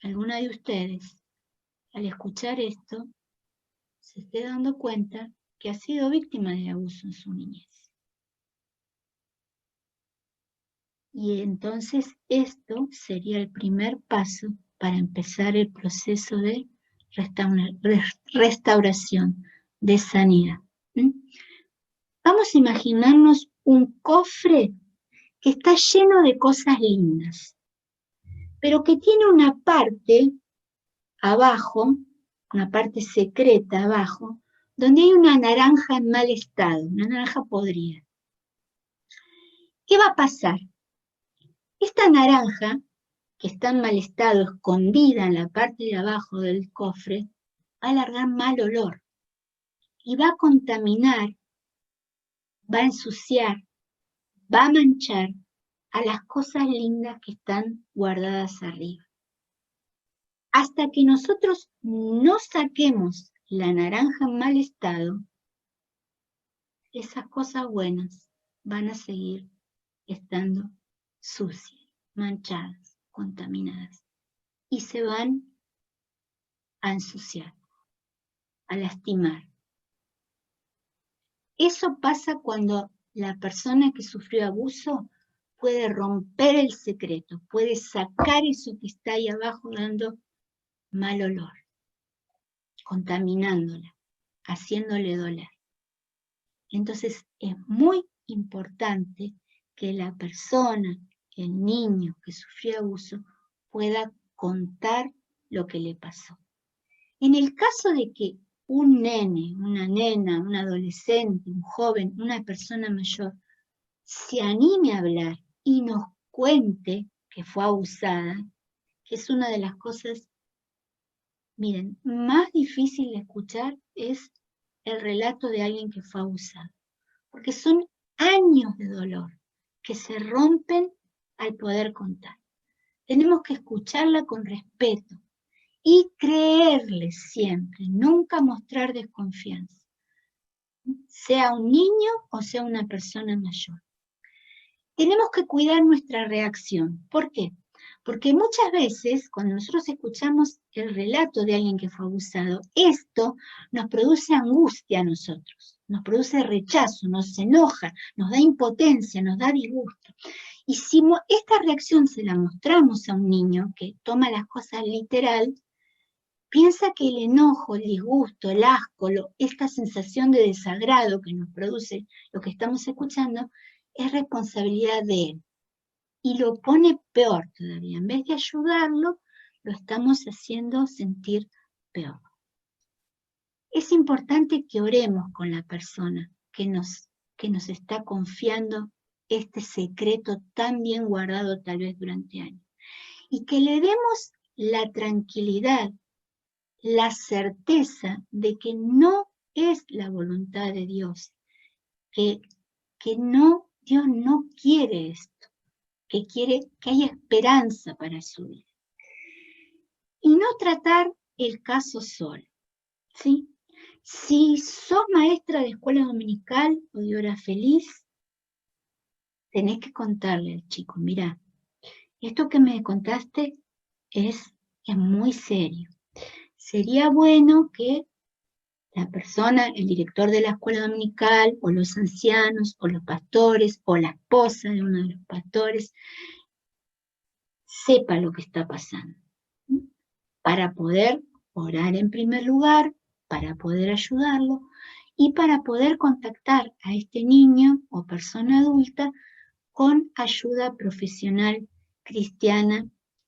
alguna de ustedes, al escuchar esto, se esté dando cuenta que ha sido víctima de abuso en su niñez. Y entonces esto sería el primer paso para empezar el proceso de restauración, de sanidad. Vamos a imaginarnos un cofre que está lleno de cosas lindas, pero que tiene una parte abajo, una parte secreta abajo, donde hay una naranja en mal estado, una naranja podrida. ¿Qué va a pasar? Esta naranja, que está en mal estado, escondida en la parte de abajo del cofre, va a largar mal olor y va a contaminar, va a ensuciar, va a manchar a las cosas lindas que están guardadas arriba. Hasta que nosotros no saquemos la naranja en mal estado, esas cosas buenas van a seguir estando sucias, manchadas, contaminadas, y se van a ensuciar, a lastimar. Eso pasa cuando la persona que sufrió abuso puede romper el secreto, puede sacar eso que está ahí abajo dando mal olor, contaminándola, haciéndole doler. Entonces es muy importante que la persona, el niño que sufrió abuso, pueda contar lo que le pasó. En el caso de que un nene, una nena, un adolescente, un joven, una persona mayor, se anime a hablar y nos cuente que fue abusada, que es una de las cosas, miren, más difícil de escuchar es el relato de alguien que fue abusado, porque son años de dolor que se rompen al poder contar. Tenemos que escucharla con respeto y creerle siempre, nunca mostrar desconfianza, sea un niño o sea una persona mayor. Tenemos que cuidar nuestra reacción. ¿Por qué? Porque muchas veces cuando nosotros escuchamos el relato de alguien que fue abusado, esto nos produce angustia a nosotros, nos produce rechazo, nos enoja, nos da impotencia, nos da disgusto. Y si esta reacción se la mostramos a un niño que toma las cosas literal, piensa que el enojo, el disgusto, el asco, esta sensación de desagrado que nos produce lo que estamos escuchando, es responsabilidad de él. Y lo pone peor todavía. En vez de ayudarlo, lo estamos haciendo sentir peor. Es importante que oremos con la persona que nos está confiando este secreto tan bien guardado tal vez durante años. Y que le demos la tranquilidad, la certeza de que no es la voluntad de Dios, que Dios no quiere esto, que quiere que haya esperanza para su vida. Y no tratar el caso solo, ¿sí? Si sos maestra de escuela dominical o de hora feliz, tenés que contarle al chico, mira, esto que me contaste es muy serio. Sería bueno que la persona, el director de la escuela dominical, o los ancianos, o los pastores, o la esposa de uno de los pastores, sepa lo que está pasando, para poder orar en primer lugar, para poder ayudarlo, y para poder contactar a este niño o persona adulta con ayuda profesional cristiana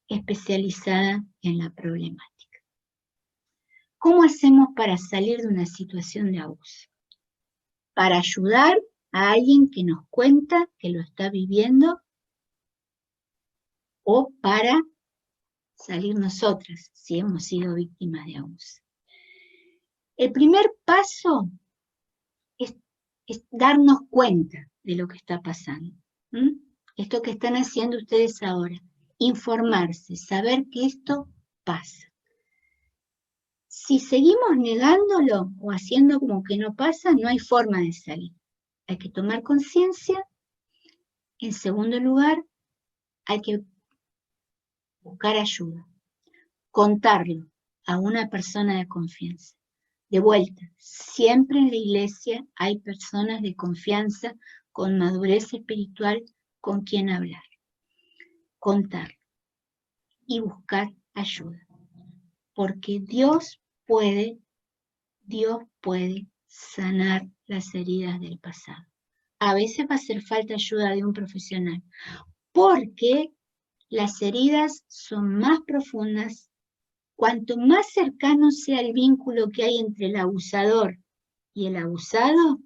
especializada en la problemática. ¿Cómo hacemos para salir de una situación de abuso? Para ayudar a alguien que nos cuenta que lo está viviendo, o para salir nosotras si hemos sido víctimas de abuso. El primer paso es darnos cuenta de lo que está pasando. Esto que están haciendo ustedes ahora, informarse, saber que esto pasa. Si seguimos negándolo o haciendo como que no pasa, no hay forma de salir. Hay que tomar conciencia. En segundo lugar, hay que buscar ayuda, contarlo a una persona de confianza. De vuelta, siempre en la iglesia hay personas de confianza, con madurez espiritual, con quien hablar. Contarlo y buscar ayuda. Porque Dios puede sanar las heridas del pasado. A veces va a hacer falta ayuda de un profesional, porque las heridas son más profundas. Cuanto más cercano sea el vínculo que hay entre el abusador y el abusado,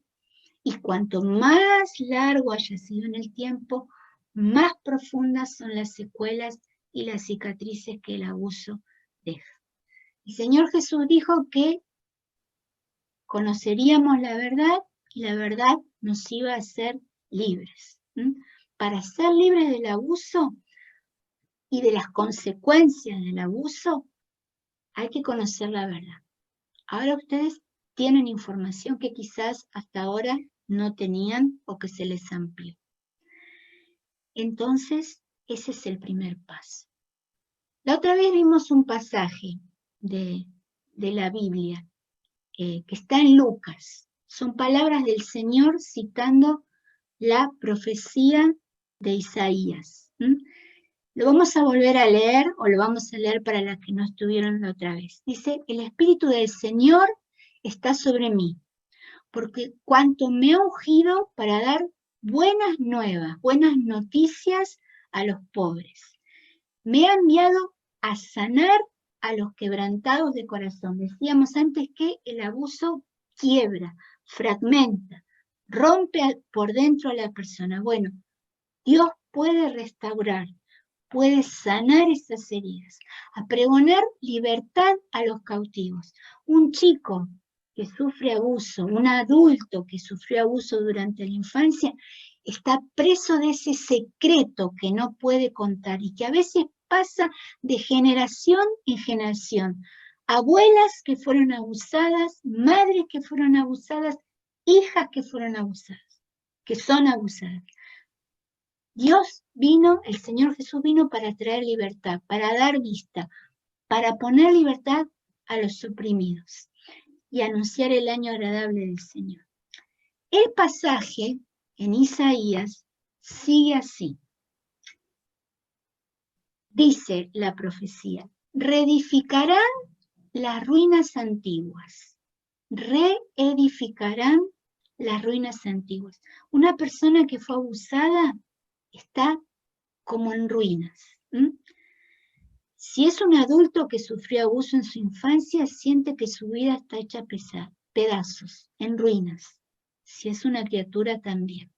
y cuanto más largo haya sido en el tiempo, más profundas son las secuelas y las cicatrices que el abuso deja. El Señor Jesús dijo que conoceríamos la verdad y la verdad nos iba a hacer libres. Para ser libres del abuso y de las consecuencias del abuso, hay que conocer la verdad. Ahora ustedes tienen información que quizás hasta ahora no tenían o que se les amplió. Entonces, ese es el primer paso. La otra vez vimos un pasaje de la Biblia que está en Lucas. Son palabras del Señor citando la profecía de Isaías. Lo vamos a volver a leer, o lo vamos a leer para las que no estuvieron la otra vez. Dice, el Espíritu del Señor está sobre mí, porque cuanto me ha ungido para dar buenas nuevas, buenas noticias a los pobres. Me ha enviado a sanar a los quebrantados de corazón. Decíamos antes que el abuso quiebra, fragmenta, rompe por dentro a la persona. Bueno, Dios puede restaurar, puede sanar esas heridas, a pregonar libertad a los cautivos. Un chico que sufre abuso, un adulto que sufrió abuso durante la infancia, está preso de ese secreto que no puede contar y que a veces pasa de generación en generación. Abuelas que fueron abusadas, madres que fueron abusadas, hijas que fueron abusadas, que son abusadas. Dios vino, el Señor Jesús vino para traer libertad, para dar vista, para poner libertad a los oprimidos y anunciar el año agradable del Señor. El pasaje en Isaías sigue así. Dice la profecía, reedificarán las ruinas antiguas, reedificarán las ruinas antiguas. Una persona que fue abusada está como en ruinas. Si es un adulto que sufrió abuso en su infancia, siente que su vida está hecha pedazos, en ruinas. Si es una criatura también.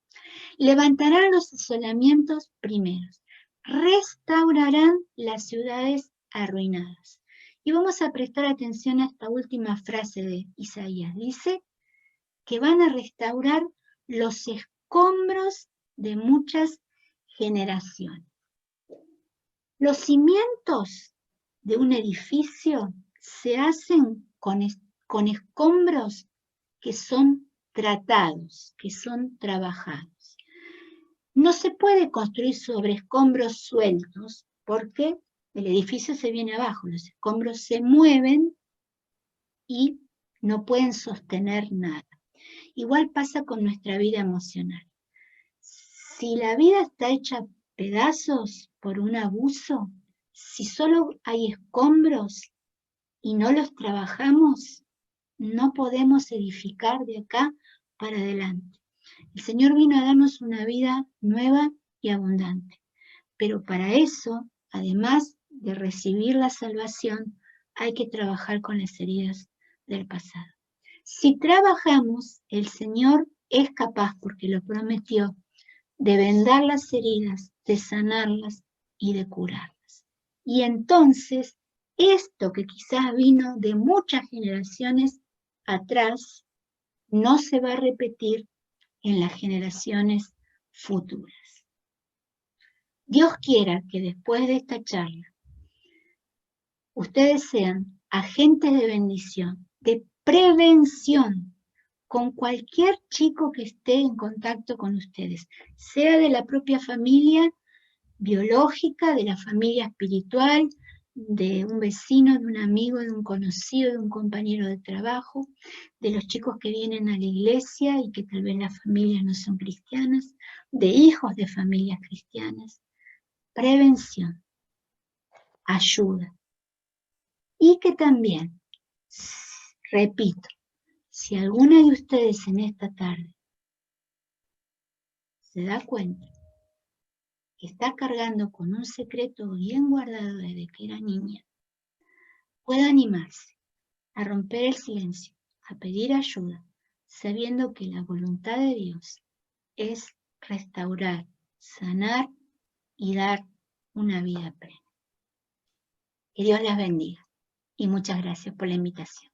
Levantarán los asolamientos primeros. Restaurarán las ciudades arruinadas. Y vamos a prestar atención a esta última frase de Isaías. Dice que van a restaurar los escombros de muchas generaciones. Los cimientos de un edificio se hacen con escombros que son tratados, que son trabajados. No se puede construir sobre escombros sueltos porque el edificio se viene abajo, los escombros se mueven y no pueden sostener nada. Igual pasa con nuestra vida emocional. Si la vida está hecha pedazos por un abuso, si solo hay escombros y no los trabajamos, no podemos edificar de acá para adelante. El Señor vino a darnos una vida nueva y abundante, pero para eso, además de recibir la salvación, hay que trabajar con las heridas del pasado. Si trabajamos, el Señor es capaz, porque lo prometió, de vendar las heridas, de sanarlas y de curarlas. Y entonces, esto que quizás vino de muchas generaciones atrás, no se va a repetir en las generaciones futuras. Dios quiera que después de esta charla ustedes sean agentes de bendición, de prevención con cualquier chico que esté en contacto con ustedes, sea de la propia familia biológica, de la familia espiritual, de un vecino, de un amigo, de un conocido, de un compañero de trabajo, de los chicos que vienen a la iglesia y que tal vez las familias no son cristianas, de hijos de familias cristianas. Prevención, ayuda. Y que también, repito, si alguna de ustedes en esta tarde se da cuenta que está cargando con un secreto bien guardado desde que era niña, puede animarse a romper el silencio, a pedir ayuda, sabiendo que la voluntad de Dios es restaurar, sanar y dar una vida plena. Que Dios las bendiga y muchas gracias por la invitación.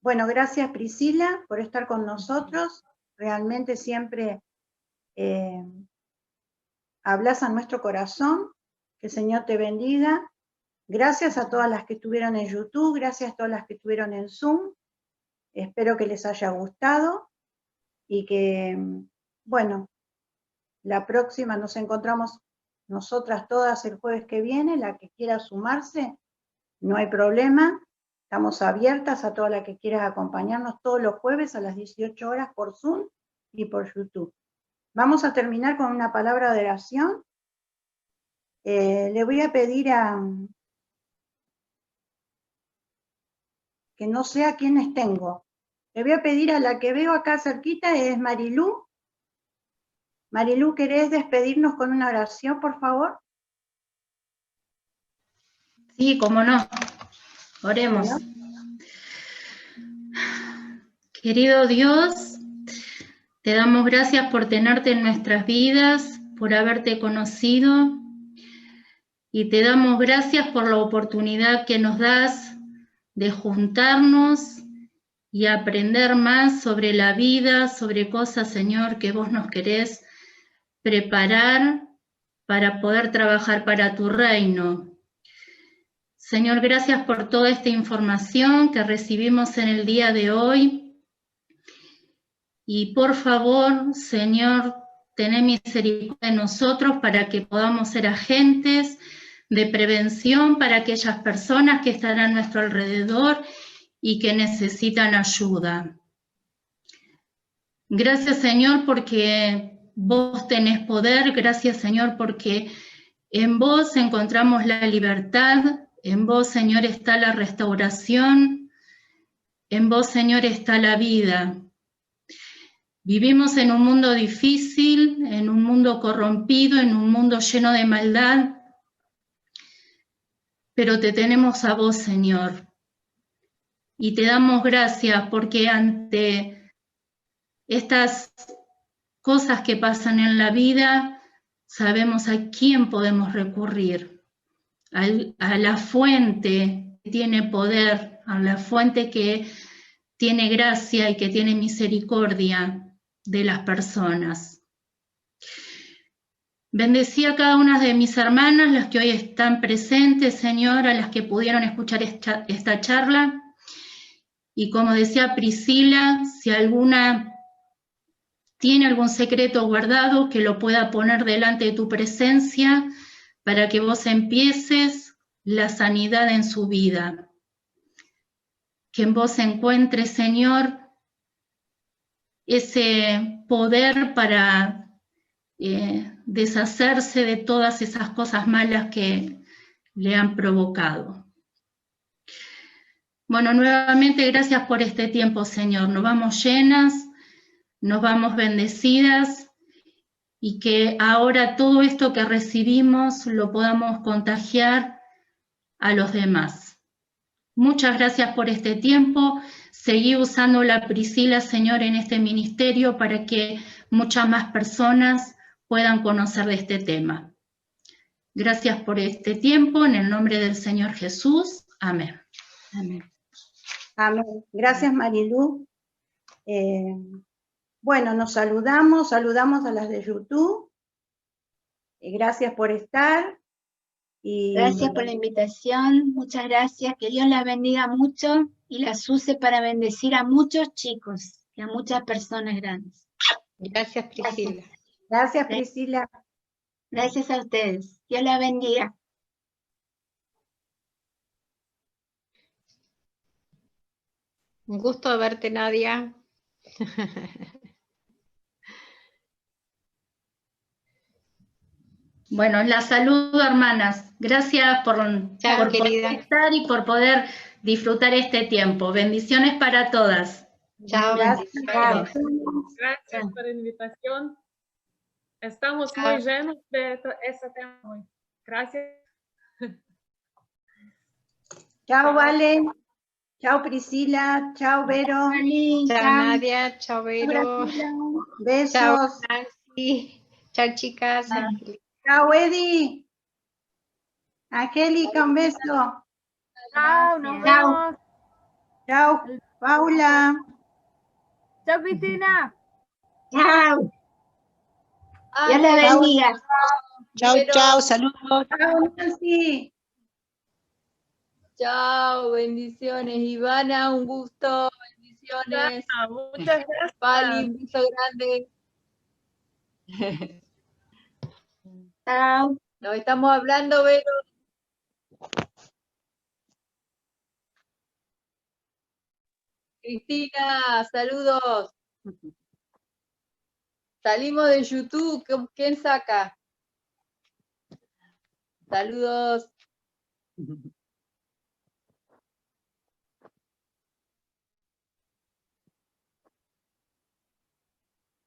Bueno, gracias Priscila por estar con nosotros. Realmente siempre hablas a nuestro corazón. Que el Señor te bendiga. Gracias a todas las que estuvieron en YouTube, gracias a todas las que estuvieron en Zoom. Espero que les haya gustado y que, bueno, la próxima nos encontramos nosotras todas el jueves que viene. La que quiera sumarse, no hay problema. Estamos abiertas a toda la que quiera acompañarnos todos los jueves a las 18 horas por Zoom y por YouTube. Vamos a terminar con una palabra de oración. Le voy a pedir que no sé a quiénes tengo. Le voy a pedir a la que veo acá cerquita, es Marilú. Marilú, ¿querés despedirnos con una oración, por favor? Sí, cómo no. Oremos. Bueno. Querido Dios, te damos gracias por tenerte en nuestras vidas, por haberte conocido, y te damos gracias por la oportunidad que nos das de juntarnos y aprender más sobre la vida, sobre cosas, Señor, que vos nos querés preparar para poder trabajar para tu reino. Señor, gracias por toda esta información que recibimos en el día de hoy. Y por favor, Señor, ten misericordia de nosotros para que podamos ser agentes de prevención para aquellas personas que están a nuestro alrededor y que necesitan ayuda. Gracias, Señor, porque vos tenés poder. Gracias, Señor, porque en vos encontramos la libertad. En vos, Señor, está la restauración. En vos, Señor, está la vida. Vivimos en un mundo difícil, en un mundo corrompido, en un mundo lleno de maldad. Pero te tenemos a vos, Señor. Y te damos gracias porque ante estas cosas que pasan en la vida, sabemos a quién podemos recurrir. A la fuente que tiene poder, a la fuente que tiene gracia y que tiene misericordia de las personas. Bendecí a cada una de mis hermanas, las que hoy están presentes, Señor, a las que pudieron escuchar esta charla. Y como decía Priscila, si alguna tiene algún secreto guardado, que lo pueda poner delante de tu presencia, para que vos empieces la sanidad en su vida. Que en vos encuentres, Señor, ese poder para deshacerse de todas esas cosas malas que le han provocado. Bueno, nuevamente gracias por este tiempo, Señor. Nos vamos llenas, nos vamos bendecidas, y que ahora todo esto que recibimos lo podamos contagiar a los demás. Muchas gracias por este tiempo. Seguí usando la Priscila, Señor, en este ministerio para que muchas más personas puedan conocer de este tema. Gracias por este tiempo, en el nombre del Señor Jesús. Amén. Amén. Amén. Gracias, Marilú. Bueno, nos saludamos a las de YouTube. Gracias por estar. Y Gracias por la invitación, muchas gracias, que Dios las bendiga mucho y las use para bendecir a muchos chicos y a muchas personas grandes. Gracias, Priscila. Gracias, Priscila. Gracias a ustedes, Dios las bendiga. Un gusto verte, Nadia. Bueno, las saludo, hermanas. Gracias por querida. poder estar y por poder disfrutar este tiempo. Bendiciones para todas. Chao, Gracias. bendiciones. Gracias por la invitación. Estamos muy llenos de ese tema hoy. Gracias. Chao, Vale. Chao, Priscila. Chao, Vero. Chao, Nadia. Chao, Vero. Besos. Chao, Nancy. Chao, chicas. Chao, Eddie. Angélica, un beso. Chao, nos Chao. vemos. Chao, Paula. Chao, Cristina. Chao. Dios la bendiga. Chao, chao, saludos. Chao, Nancy. Chao, bendiciones. Ivana, un gusto, bendiciones. Muchas gracias. Pali, un beso grande. Chao. Nos estamos hablando, Vero. Cristina, saludos. Salimos de YouTube, ¿quién saca? Saludos.